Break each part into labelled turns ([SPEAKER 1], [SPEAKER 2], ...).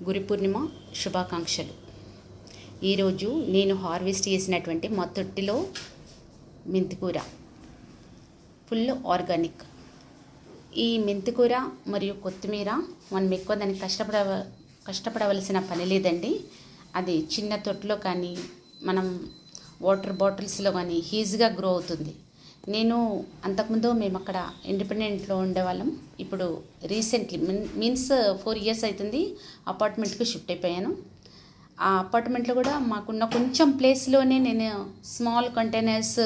[SPEAKER 1] గురు పూర్ణిమ శుభాకాంక్షలు. ఈరోజు నేను హార్వెస్ట్ చేసినటువంటి మా తొట్టిలో మెంతికూర ఫుల్ ఆర్గానిక్. ఈ మెంతికూర మరియు కొత్తిమీర మనం ఎక్కువ దానికి కష్టపడవలసిన పని లేదండి. అది చిన్న తొట్టిలో కానీ మనం వాటర్ బాటిల్స్లో కానీ ఈజీగా గ్రో అవుతుంది. నేను అంతకుముందు మేము అక్కడ ఇండిపెండెంట్లో ఉండేవాళ్ళం. ఇప్పుడు రీసెంట్లీ మీన్స్ 4 years అవుతుంది అపార్ట్మెంట్కి షిఫ్ట్ అయిపోయాను. ఆ అపార్ట్మెంట్లో కూడా మాకున్న కొంచెం ప్లేస్లోనే నేను స్మాల్ కంటైనర్స్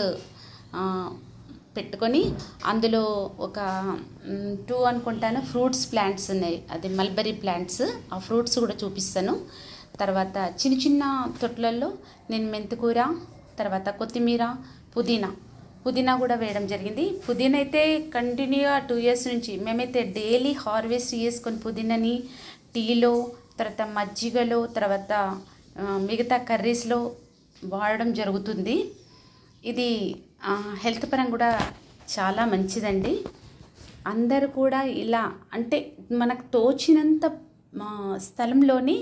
[SPEAKER 1] పెట్టుకొని అందులో ఒక 2 అనుకుంటాను ఫ్రూట్స్ ప్లాంట్స్ ఉన్నాయి. అది మల్బరీ ప్లాంట్స్. ఆ ఫ్రూట్స్ కూడా చూపిస్తాను. తర్వాత చిన్న చిన్న తొట్లల్లో నేను మెంతికూర, తర్వాత కొత్తిమీర, పుదీనా కూడా వేయడం జరిగింది. పుదీనా అయితే కంటిన్యూగా 2 years నుంచి మేమైతే డైలీ హార్వెస్ట్ చేసుకొని పుదీనాని టీలో, తర్వాత మజ్జిగలో, తర్వాత మిగతా కర్రీస్లో వాడడం జరుగుతుంది. ఇది హెల్త్ పరంగా కూడా చాలా మంచిదండి. అందరూ కూడా ఇలా అంటే మనకు తోచినంత స్థలంలోని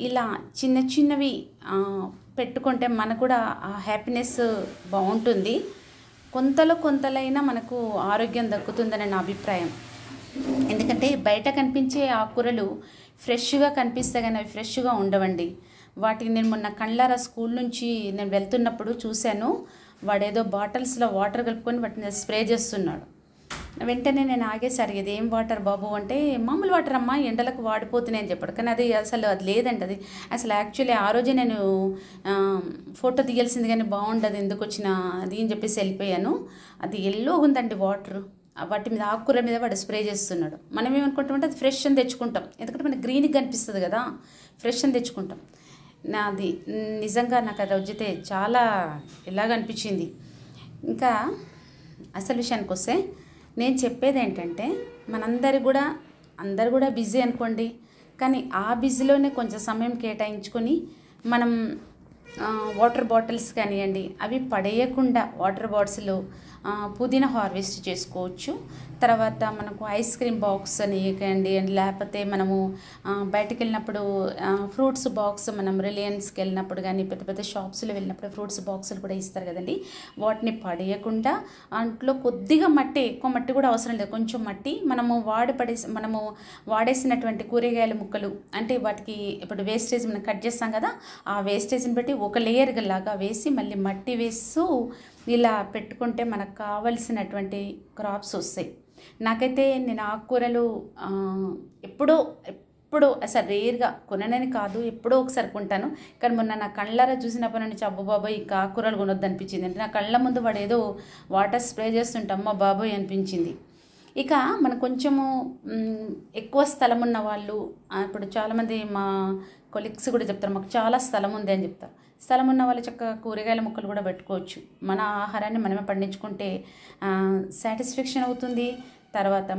[SPEAKER 1] ఇలా చిన్న చిన్నవి పెట్టుకుంటే మనకు కూడా ఆ హ్యాపీనెస్ బాగుంటుంది. కొంతలైనా మనకు ఆరోగ్యం దక్కుతుందని నా అభిప్రాయం. ఎందుకంటే బయట కనిపించే ఆకుకూరలు ఫ్రెష్గా కనిపిస్తాయి కానీ అవి ఫ్రెష్గా ఉండవండి. వాటికి నేను మొన్న కండ్లారా స్కూల్ నుంచి నేను వెళ్తున్నప్పుడు చూశాను. వాడేదో బాటిల్స్లో వాటర్ కలుపుకొని వాటిని స్ప్రే చేస్తున్నాడు. వెంటనే నేను ఆగేసి అడిగేది, ఏం వాటర్ బాబు అంటే, మామూలు వాటర్ అమ్మా, ఎండలకు వాడిపోతున్నాయని చెప్పాడు. కానీ అది లేదండి. అది అసలు యాక్చువల్లీ ఆ రోజే నేను ఫోటో తీయాల్సింది కానీ బాగుండదు, ఎందుకు వచ్చిన అది అని చెప్పేసి వెళ్ళిపోయాను. అది ఎల్లో ఉందండి వాటర్. వాటి మీద ఆకుకూర మీద వాడు స్ప్రే చేస్తున్నాడు. మనం ఏమనుకుంటామంటే అది ఫ్రెష్ అని తెచ్చుకుంటాం. ఎందుకంటే మనకి గ్రీన్గా కనిపిస్తుంది కదా, ఫ్రెష్ అని తెచ్చుకుంటాం. నాది నిజంగా నాకు అది వచ్చితే చాలా ఎలాగ అనిపించింది. ఇంకా అసలు విషయానికి వస్తే నేను చెప్పేది ఏంటంటే, అందరు కూడా బిజీ అనుకోండి, కానీ ఆ బిజీలోనే కొంచెం సమయం కేటాయించుకొని మనం వాటర్ బాటిల్స్ కానివ్వండి, అవి పడేయకుండా వాటర్ బాటిల్స్లో పుదీనా హార్వెస్ట్ చేసుకోవచ్చు. తర్వాత మనకు ఐస్ క్రీమ్ బాక్స్ అని కండి, లేకపోతే మనము బయటకు వెళ్ళినప్పుడు ఫ్రూట్స్ బాక్స్, మనం రిలయన్స్కి వెళ్ళినప్పుడు కానీ పెద్ద పెద్ద షాప్స్లో వెళ్ళినప్పుడు ఫ్రూట్స్ బాక్సులు కూడా ఇస్తారు కదండి. వాటిని పడేయకుండా అంట్లో కొద్దిగా మట్టి, ఎక్కువ మట్టి కూడా అవసరం లేదు, కొంచెం మట్టి మనము వాడేసినటువంటి కూరగాయల ముక్కలు, అంటే వాటికి ఇప్పుడు వేస్టేజ్ మనం కట్ చేస్తాం కదా, ఆ వేస్టేజ్ని బట్టి ఒక లేయర్ లాగా వేసి మళ్ళీ మట్టి వేస్తూ ఇలా పెట్టుకుంటే మనకు కావలసినటువంటి క్రాప్స్ వస్తాయి. నాకైతే నేను ఆకుకూరలు ఎప్పుడో అసలు రేర్గా కొననని కాదు, ఎప్పుడో ఒకసారి కొంటాను. కానీ మొన్న నా కళ్ళారా చూసినప్పటి నుంచి అబ్బో బాబోయ్ ఇంకా ఆకుకూరలు కొనొద్దు అనిపించింది. అంటే నా కళ్ళ ముందు వాడు ఏదో వాటర్ స్ప్రే చేస్తుంటే అమ్మ బాబోయ్ అనిపించింది. ఇక మనం కొంచెము ఎక్కువ స్థలం ఉన్న వాళ్ళు, ఇప్పుడు చాలామంది మా కొలీగ్స్ కూడా చెప్తారు, మాకు చాలా స్థలం ఉంది అని చెప్తారు. స్థలం ఉన్న వాళ్ళు చక్కగా కూరగాయల మొక్కలు కూడా పెట్టుకోవచ్చు. మన ఆహారాన్ని మనమే పండించుకుంటే సాటిస్ఫాక్షన్ అవుతుంది. తర్వాత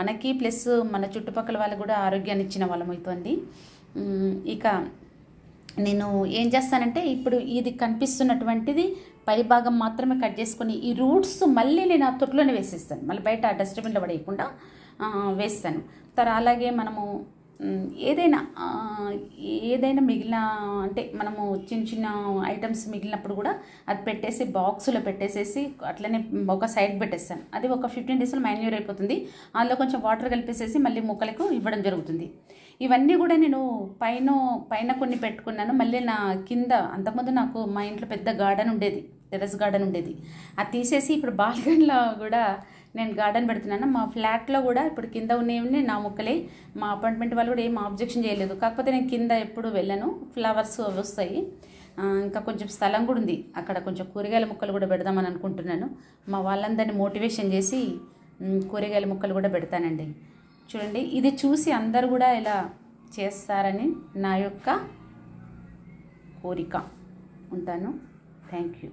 [SPEAKER 1] మనకి ప్లస్ మన చుట్టుపక్కల వాళ్ళకు కూడా ఆరోగ్యాన్ని ఇచ్చిన వాళ్ళం అవుతుంది. ఇక నేను ఏం చేస్తానంటే, ఇప్పుడు ఇది కనిపిస్తున్నటువంటిది పై భాగం మాత్రమే కట్ చేసుకొని ఈ రూట్స్ మళ్ళీ నేను ఆ తొట్టులోనే వేసేస్తాను. మళ్ళీ బయట డస్ట్బిన్లో పడేయకుండా వేస్తాను. అలాగే మనము ఏదైనా మిగిలిన, అంటే మనము చిన్న చిన్న ఐటమ్స్ మిగిలినప్పుడు కూడా అది పెట్టేసి బాక్సులో పెట్టేసేసి అట్లనే ఒక సైడ్ పెట్టేస్తాను. అది ఒక 15 daysలో మ్యాన్యూర్ అయిపోతుంది. అందులో కొంచెం వాటర్ కలిపేసేసి మళ్ళీ మొక్కలకు ఇవ్వడం జరుగుతుంది. ఇవన్నీ కూడా నేను పైన కొన్ని పెట్టుకున్నాను. మళ్ళీ నా కింద అంతకుముందు నాకు మా ఇంట్లో పెద్ద గార్డెన్ ఉండేది, టెర్రస్ గార్డెన్ ఉండేది. అది తీసేసి ఇప్పుడు బాల్కనీలో కూడా నేను గార్డెన్ పెడుతున్నాను. మా ఫ్లాట్లో కూడా ఇప్పుడు కింద ఉన్నవి నా మొక్కలే. మా అపార్ట్మెంట్ వాళ్ళు కూడా ఏం ఆబ్జెక్షన్ చేయలేదు. కాకపోతే నేను కింద ఎప్పుడు వెళ్ళను, ఫ్లవర్స్ వస్తాయి. ఇంకా కొంచెం స్థలం కూడా ఉంది, అక్కడ కొంచెం కూరగాయల మొక్కలు కూడా పెడదామని అనుకుంటున్నాను. మా వాళ్ళందరినీ మోటివేషన్ చేసి కూరగాయల మొక్కలు కూడా పెడతానండి. చూడండి, ఇది చూసి అందరూ కూడా ఇలా చేస్తారని నా యొక్క కోరిక. ఉంటాను. Thank you.